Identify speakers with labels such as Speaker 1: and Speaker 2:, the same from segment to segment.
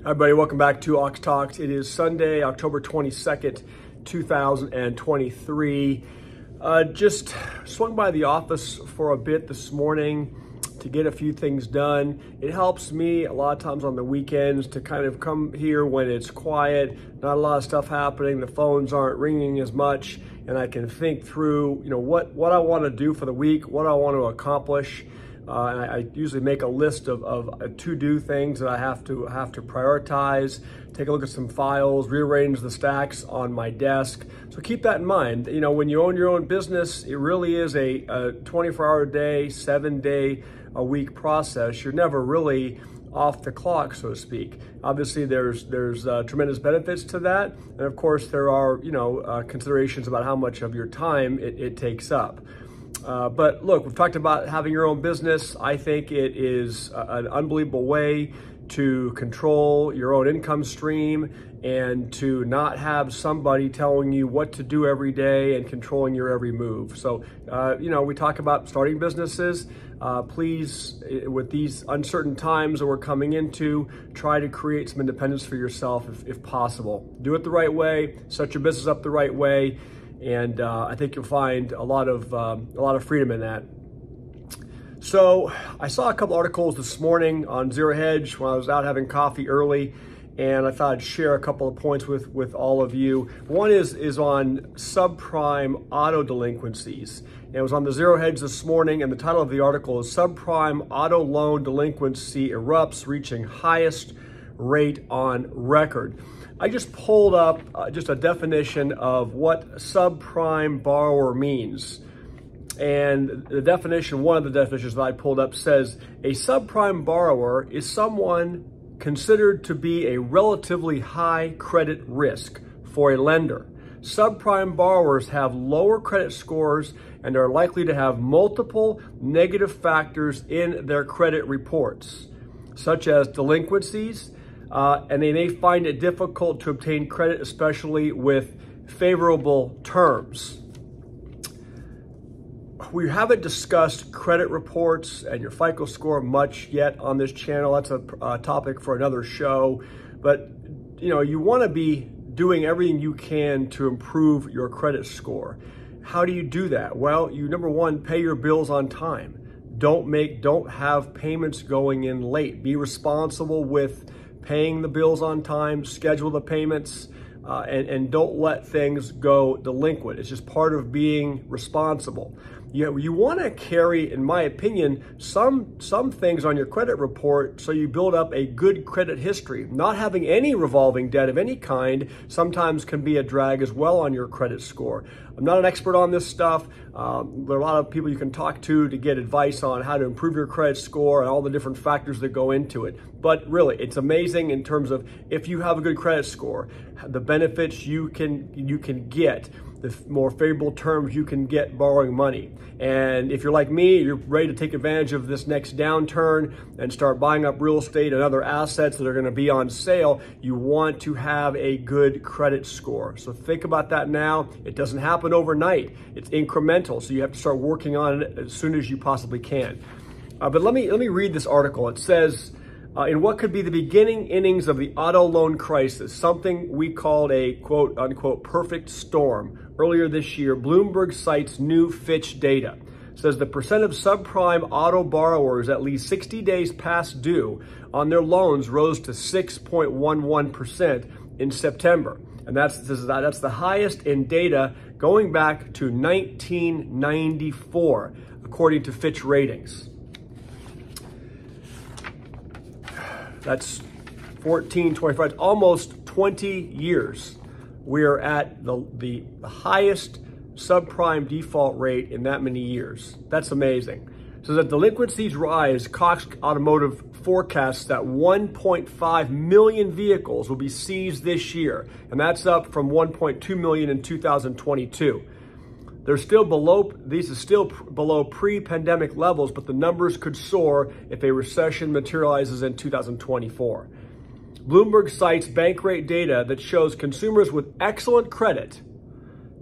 Speaker 1: Hi everybody, welcome back to Ox Talks. It is Sunday, October 22nd, 2023. Just swung by the office for a bit this morning to get a few things done. It helps me a lot of times on the weekends to kind of come here when it's quiet, not a lot of stuff happening, the phones aren't ringing as much, and I can think through, what I want to do for the week, what I want to accomplish. And I usually make a list of to-do things that I have to prioritize, take a look at some files, rearrange the stacks on my desk. So keep that in mind. When you own your own business, it really is a 24-hour day, 7-day-a-week process. You're never really off the clock, so to speak. Obviously, there's tremendous benefits to that. And of course, there are, considerations about how much of your time it takes up. But look, we've talked about having your own business. I think it is an unbelievable way to control your own income stream and to not have somebody telling you what to do every day and controlling your every move. So, we talk about starting businesses. Please, with these uncertain times that we're coming into, try to create some independence for yourself if possible. Do it the right way, set your business up the right way. And I think you'll find a lot of freedom in that. So I saw a couple articles this morning on Zero Hedge when I was out having coffee early, and I thought I'd share a couple of points with all of you. One is on subprime auto delinquencies. And it was on the Zero Hedge this morning, and the title of the article is Subprime Auto Loan Delinquency Erupts, Reaching Highest Rate on Record. I just pulled up just a definition of what subprime borrower means. And the definition, one of the definitions that I pulled up says, a subprime borrower is someone considered to be a relatively high credit risk for a lender. Subprime borrowers have lower credit scores and are likely to have multiple negative factors in their credit reports, such as delinquencies, and they may find it difficult to obtain credit, especially with favorable terms. We haven't discussed credit reports and your FICO score much yet on this channel. That's a topic for another show. But, you want to be doing everything you can to improve your credit score. How do you do that? Well, you, number one, pay your bills on time. Don't have payments going in late. Be responsible with paying the bills on time, schedule the payments, and don't let things go delinquent. It's just part of being responsible. You want to carry, in my opinion, some things on your credit report so you build up a good credit history. Not having any revolving debt of any kind sometimes can be a drag as well on your credit score. I'm not an expert on this stuff. There are a lot of people you can talk to get advice on how to improve your credit score and all the different factors that go into it. But really, it's amazing in terms of if you have a good credit score, the benefits you can get, the more favorable terms you can get borrowing money. And if you're like me, you're ready to take advantage of this next downturn and start buying up real estate and other assets that are going to be on sale, you want to have a good credit score. So think about that now. It doesn't happen overnight. It's incremental, so you have to start working on it as soon as you possibly can. But let me read this article. It says, in what could be the beginning innings of the auto loan crisis, something we called a quote-unquote perfect storm. Earlier this year, Bloomberg cites new Fitch data. It says the percent of subprime auto borrowers at least 60 days past due on their loans rose to 6.11% in September. And that's the highest in data going back to 1994, according to Fitch Ratings. That's 24, almost 20 years. We are at the highest subprime default rate in that many years. That's amazing. So the delinquencies rise. Cox Automotive forecasts that 1.5 million vehicles will be seized this year, and that's up from 1.2 million in 2022. These are still below pre-pandemic levels, but the numbers could soar if a recession materializes in 2024. Bloomberg cites bank rate data that shows consumers with excellent credit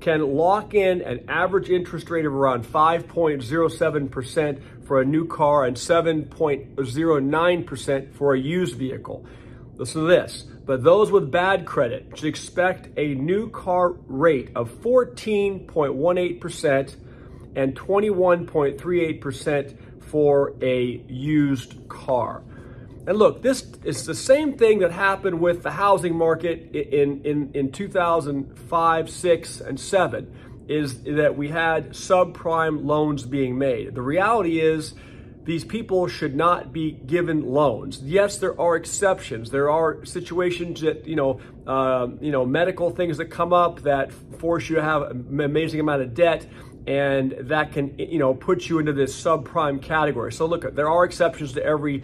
Speaker 1: can lock in an average interest rate of around 5.07% for a new car and 7.09% for a used vehicle. listen to this, but those with bad credit should expect a new car rate of 14.18% and 21.38% for a used car. And look, this is the same thing that happened with the housing market in 2005, 6, and 7, is that we had subprime loans being made. The reality is these people should not be given loans. Yes, there are exceptions. There are situations that, medical things that come up that force you to have an amazing amount of debt, and that can, put you into this subprime category. So look, there are exceptions to every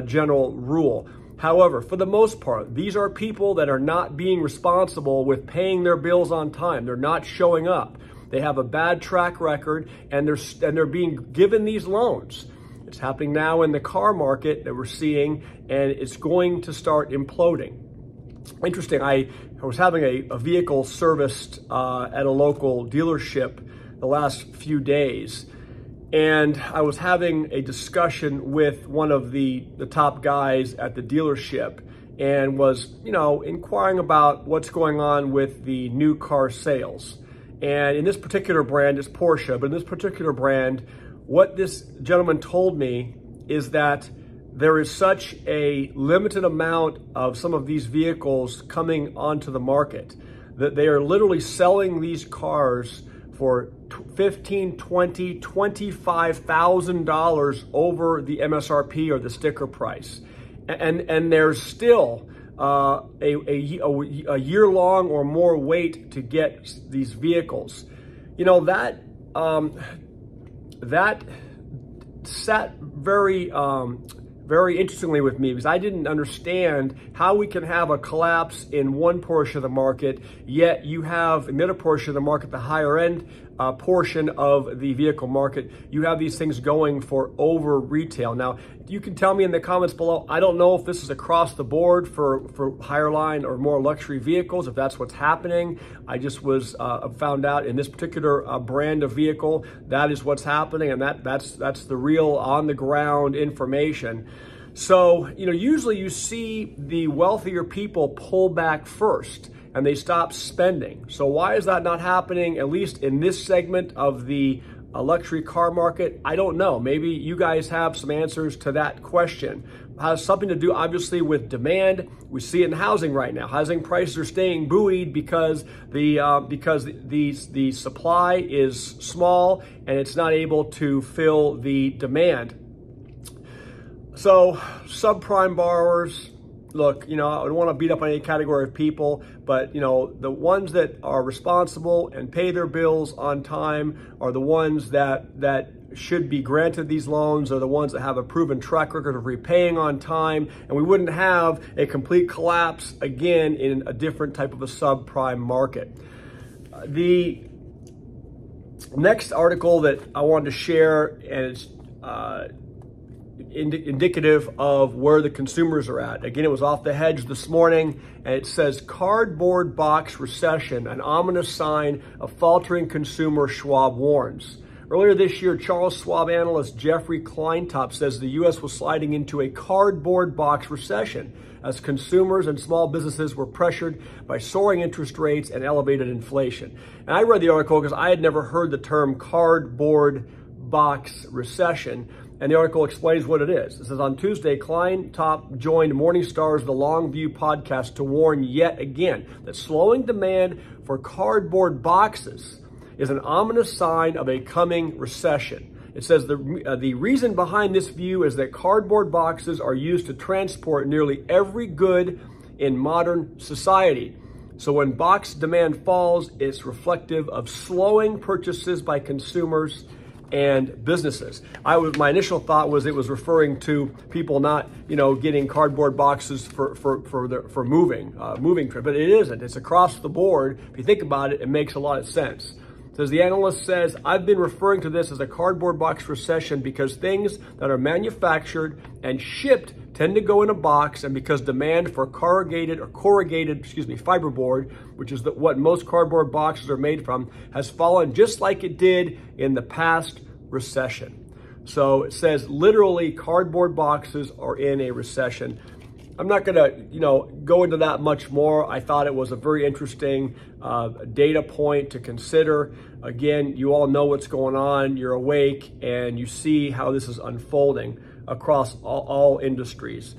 Speaker 1: general rule. However, for the most part, these are people that are not being responsible with paying their bills on time. They're not showing up. They have a bad track record, and they're being given these loans. It's happening now in the car market that we're seeing, and it's going to start imploding. Interesting, I was having a vehicle serviced at a local dealership the last few days, and I was having a discussion with one of the top guys at the dealership, and was, inquiring about what's going on with the new car sales. And in this particular brand, it's Porsche, but in this particular brand, what this gentleman told me is that there is such a limited amount of some of these vehicles coming onto the market that they are literally selling these cars for $15,000, $20,000, $25,000 over the MSRP or the sticker price. And there's still a year-long or more wait to get these vehicles. That sat very interestingly with me, because I didn't understand how we can have a collapse in one portion of the market, yet you have in the other portion of the market, the higher end portion of the vehicle market, you have these things going for over retail. Now, you can tell me in the comments below, I don't know if this is across the board for higher line or more luxury vehicles, if that's what's happening. I just was found out in this particular brand of vehicle, that is what's happening, and that's the real on the ground information. So, usually you see the wealthier people pull back first and they stop spending. So why is that not happening, at least in this segment of the luxury car market? I don't know. Maybe you guys have some answers to that question. It has something to do, obviously, with demand. We see it in housing right now. Housing prices are staying buoyed because the supply is small and it's not able to fill the demand. So subprime borrowers, look, I don't want to beat up on any category of people, but, the ones that are responsible and pay their bills on time are the ones that should be granted these loans, are the ones that have a proven track record of repaying on time, and we wouldn't have a complete collapse again in a different type of a subprime market. The next article that I wanted to share, and it's indicative of where the consumers are at. Again, it was off the hedge this morning, and it says cardboard box recession, an ominous sign of faltering consumer, Schwab warns. Earlier this year, Charles Schwab analyst Jeffrey Kleintop says the U.S. was sliding into a cardboard box recession as consumers and small businesses were pressured by soaring interest rates and elevated inflation. And I read the article because I had never heard the term cardboard box recession. And the article explains what it is. It says, on Tuesday, Kleintop joined Morningstar's The Long View podcast to warn yet again that slowing demand for cardboard boxes is an ominous sign of a coming recession. It says the reason behind this view is that cardboard boxes are used to transport nearly every good in modern society. So when box demand falls, it's reflective of slowing purchases by consumers and businesses. My initial thought was it was referring to people not, getting cardboard boxes for moving trip, but it isn't. It's across the board. If you think about it, it makes a lot of sense. So as the analyst says, I've been referring to this as a cardboard box recession because things that are manufactured and shipped tend to go in a box, and because demand for corrugated fiberboard, which is what most cardboard boxes are made from, has fallen just like it did in the past recession. So it says literally cardboard boxes are in a recession. I'm not gonna, go into that much more. I thought it was a very interesting data point to consider. Again, you all know what's going on. You're awake and you see how this is unfolding across all industries.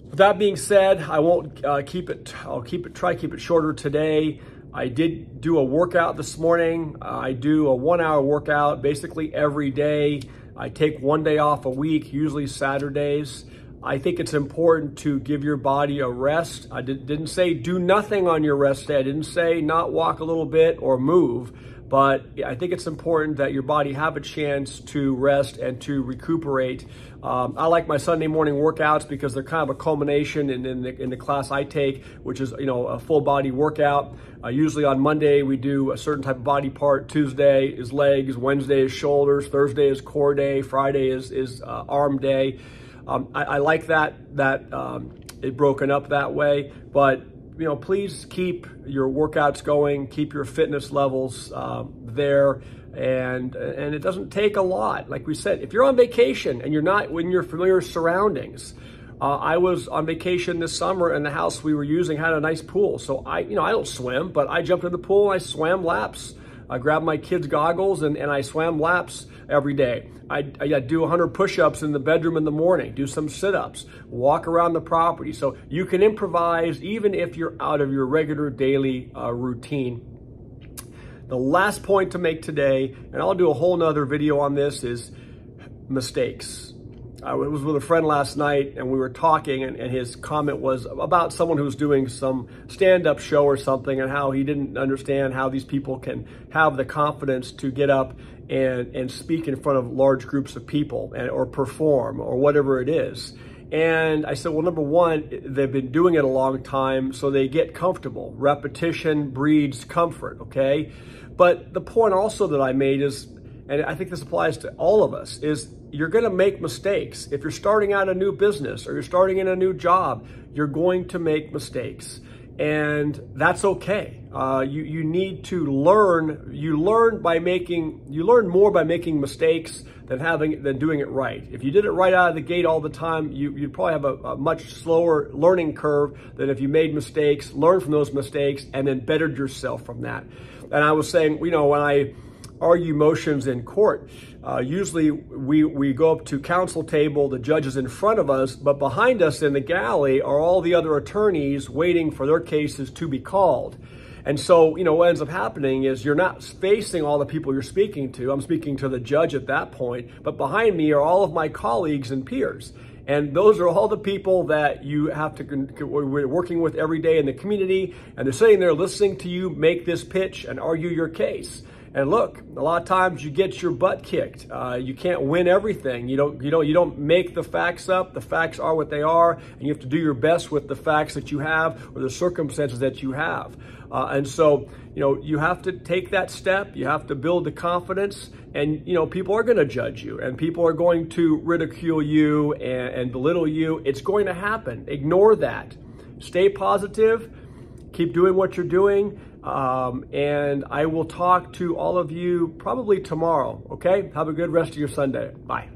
Speaker 1: With that being said, I won't try to keep it shorter today. I did do a workout this morning. I do a 1-hour workout basically every day. I take 1 day off a week, usually Saturdays. I think it's important to give your body a rest. I didn't say do nothing on your rest day. I didn't say not walk a little bit or move, but I think it's important that your body have a chance to rest and to recuperate. I like my Sunday morning workouts because they're kind of a culmination in the class I take, which is a full body workout. Usually on Monday we do a certain type of body part. Tuesday is legs, Wednesday is shoulders, Thursday is core day, Friday is arm day. I like that it broken up that way, but please keep your workouts going, keep your fitness levels there, and it doesn't take a lot. Like we said, if you're on vacation and you're not in your familiar surroundings, I was on vacation this summer and the house we were using had a nice pool. So I don't swim, but I jumped in the pool and I swam laps. I grabbed my kids' goggles and I swam laps every day. I do 100 push-ups in the bedroom in the morning, do some sit-ups, walk around the property. So you can improvise even if you're out of your regular daily routine. The last point to make today, and I'll do a whole nother video on this, is mistakes. I was with a friend last night and we were talking and his comment was about someone who's doing some stand-up show or something and how he didn't understand how these people can have the confidence to get up and speak in front of large groups of people or perform or whatever it is. And I said, well, number one, they've been doing it a long time, so they get comfortable. Repetition breeds comfort, okay? But the point also that I made is, and I think this applies to all of us, is you're going to make mistakes. If you're starting out a new business or you're starting in a new job, you're going to make mistakes. And that's okay. You need to learn. You learn more by making mistakes than doing it right. If you did it right out of the gate all the time, you'd probably have a much slower learning curve than if you made mistakes, learned from those mistakes, and then bettered yourself from that. And I was saying, when I argue motions in court, usually we go up to counsel table, the judge is in front of us, but behind us in the galley are all the other attorneys waiting for their cases to be called. And so, what ends up happening is you're not facing all the people you're speaking to. I'm speaking to the judge at that point, but behind me are all of my colleagues and peers. And those are all the people that you have to, we're working with every day in the community, and they're sitting there listening to you make this pitch and argue your case. And look, a lot of times you get your butt kicked. You can't win everything. You don't make the facts up. The facts are what they are, and you have to do your best with the facts that you have or the circumstances that you have. And so, you have to take that step. You have to build the confidence, and people are going to judge you, and people are going to ridicule you and belittle you. It's going to happen. Ignore that. Stay positive. Keep doing what you're doing. And I will talk to all of you probably tomorrow. Okay? Have a good rest of your Sunday. Bye.